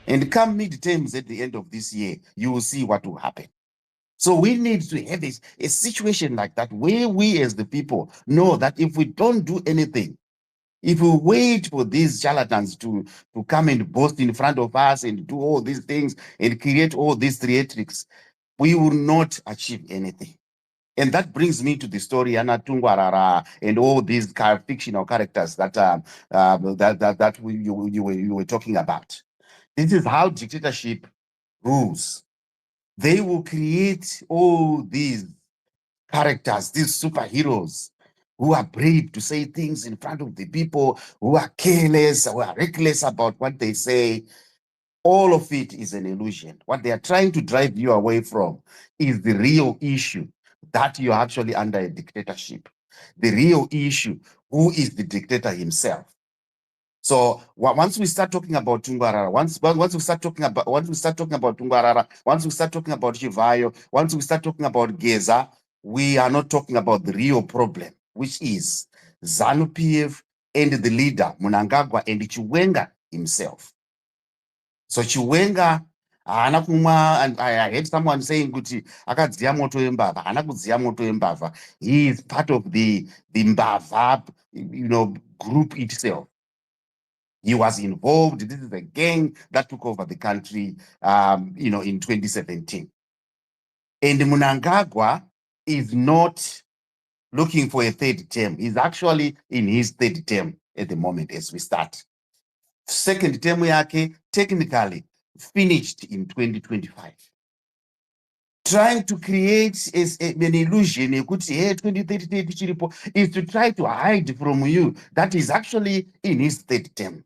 And come mid-terms at the end of this year, you will see what will happen. So we need to have a situation like that where we as the people know that if we don't do anything, if we wait for these charlatans to come and boast in front of us and do all these things and create all these theatrics, we will not achieve anything. And that brings me to the story Anna Tungwarara and all these fictional characters that you were talking about. This is how dictatorship rules. They will create all these characters, these superheroes who are brave to say things in front of the people, who are careless, who are reckless about what they say. All of it is an illusion. What they are trying to drive you away from is the real issue, that you're actually under a dictatorship. The real issue, who is the dictator himself? So once we start talking about Tungwarara, once we start talking about Tungwarara, once we start talking about Chivayo, once we start talking about Geza, we are not talking about the real problem, which is ZANU-PF and the leader Mnangagwa and Chiwenga himself. So Chiwenga, I heard someone saying kuti akadziya moto wembavha. Haana kudziya moto wembavha. He is part of the Mbava, group itself. He was involved. This is a gang that took over the country, in 2017. And Mnangagwa is not looking for a third term. He's actually in his third term at the moment as we start. Second term yake technically finished in 2025. Trying to create an illusion hey, 2030 is to try to hide from you that is actually in his third term.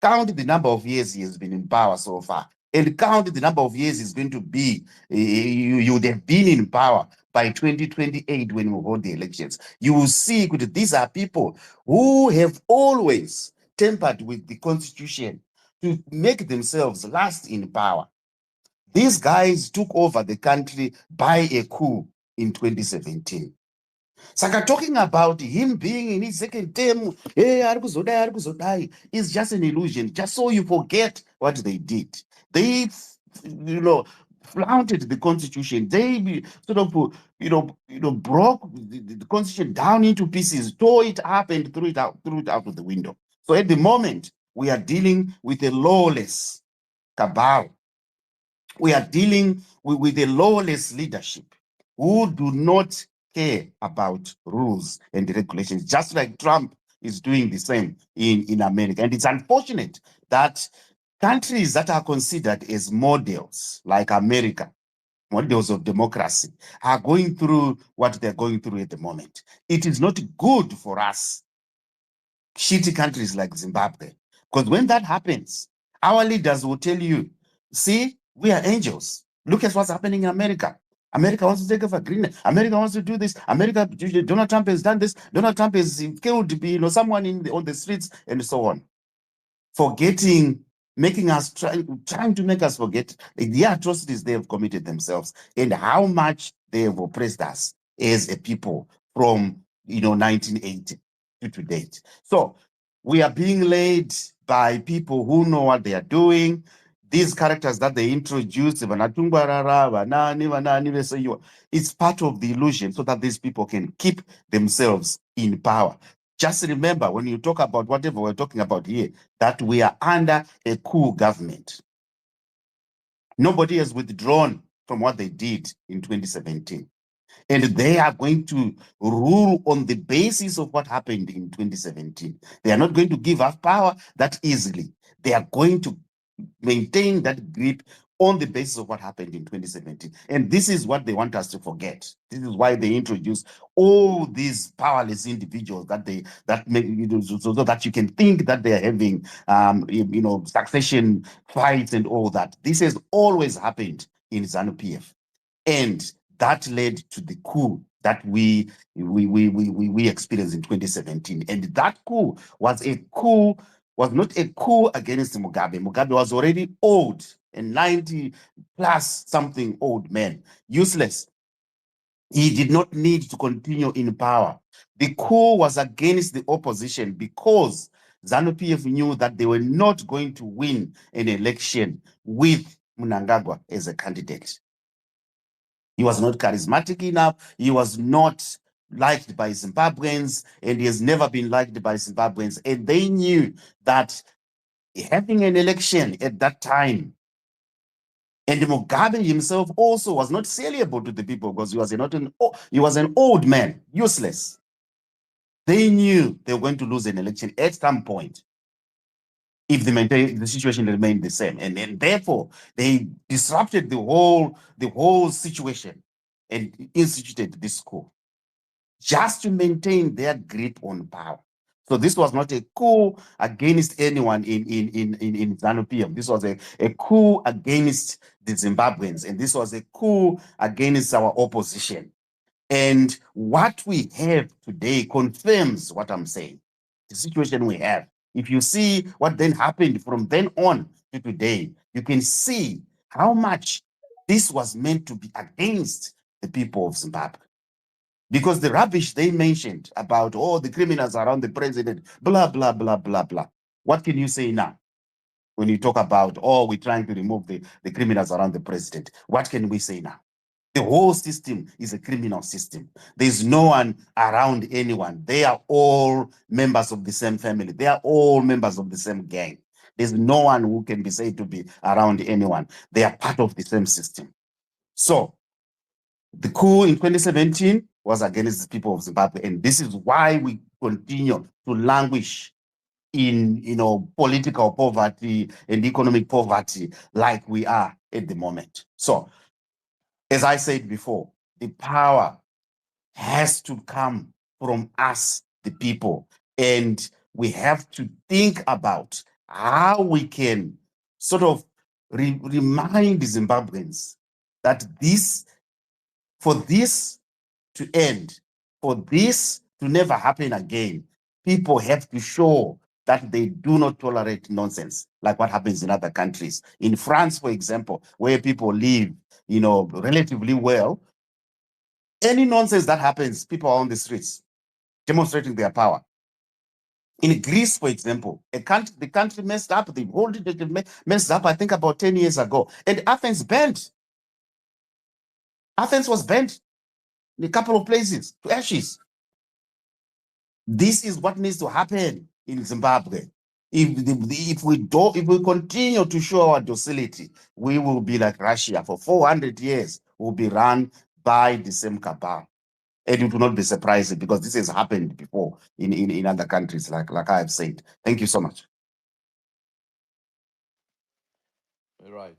Count the number of years he has been in power so far, and count the number of years he's going to be. You would have been in power by 2028 when we hold the elections. You will see that these are people who have always tampered with the constitution to make themselves last in power. These guys took over the country by a coup in 2017. Saka talking about him being in his second term, hey, is just an illusion, just so you forget what they did. They, flaunted the constitution. They sort of, broke the constitution down into pieces, tore it up and threw it out of the window. So at the moment, we are dealing with a lawless cabal. We are dealing with a lawless leadership who do not care about rules and regulations, just like Trump is doing the same in America. And it's unfortunate that countries that are considered as models, like America, models of democracy, are going through what they're going through at the moment. It is not good for us, shitty countries like Zimbabwe, because when that happens, our leaders will tell you, see, we are angels. Look at what's happening in America. America wants to take over Greenland. America wants to do this. America, Donald Trump has done this. Donald Trump has killed, someone on the streets and so on. Forgetting, making us, trying to make us forget the atrocities they have committed themselves and how much they have oppressed us as a people from, 1980 to date. So we are being led by people who know what they are doing. These characters that they introduced, it's part of the illusion so that these people can keep themselves in power. Just remember, when you talk about whatever we're talking about here, that we are under a coup government. Nobody has withdrawn from what they did in 2017. And they are going to rule on the basis of what happened in 2017. They are not going to give up power that easily. They are going to maintain that grip on the basis of what happened in 2017. And this is what they want us to forget. This is why they introduce all these powerless individuals that make, so that you can think that they are having, succession fights and all that. This has always happened in ZANU-PF. And that led to the coup that we experienced in 2017. And that coup was not a coup against Mugabe. Mugabe was already old, a 90 plus something old man, useless. He did not need to continue in power. The coup was against the opposition because ZANU-PF knew that they were not going to win an election with Mnangagwa as a candidate. He was not charismatic enough. He was not liked by Zimbabweans, and he has never been liked by Zimbabweans. And they knew that having an election at that time, and Mugabe himself also was not saleable to the people because he was an old man, useless. They knew they were going to lose an election at some point if the situation remained the same, and therefore they disrupted the whole situation and instituted this coup just to maintain their grip on power. So this was not a coup against anyone in ZANU-PF. This was a coup against the Zimbabweans, and this was a coup against our opposition. And what we have today confirms what I'm saying. The situation we have. If you see what then happened from then on to today, you can see how much this was meant to be against the people of Zimbabwe. Because the rubbish they mentioned about all the criminals around the president, blah, blah, blah, blah, blah. What can you say now when you talk about, oh, we're trying to remove the criminals around the president? What can we say now? The whole system is a criminal system. There's no one around anyone. They are all members of the same family. They are all members of the same gang. There's no one who can be said to be around anyone. They are part of the same system. So the coup in 2017 was against the people of Zimbabwe, and this is why we continue to languish in political poverty and economic poverty like we are at the moment. So, as I said before, the power has to come from us, the people, and we have to think about how we can sort of remind the Zimbabweans that for this to end, for this to never happen again, people have to show that they do not tolerate nonsense like what happens in other countries. In France, for example, where people live, relatively well, any nonsense that happens, people are on the streets demonstrating their power. In Greece, for example, the country messed up, the whole messed up, I think about 10 years ago, and Athens burned. Athens was burnt in a couple of places to ashes. This is what needs to happen in Zimbabwe. If we continue to show our docility, we will be like Russia for 400 years. We'll be run by the same cabal. And it will not be surprising because this has happened before in other countries, like I have said. Thank you so much. All right.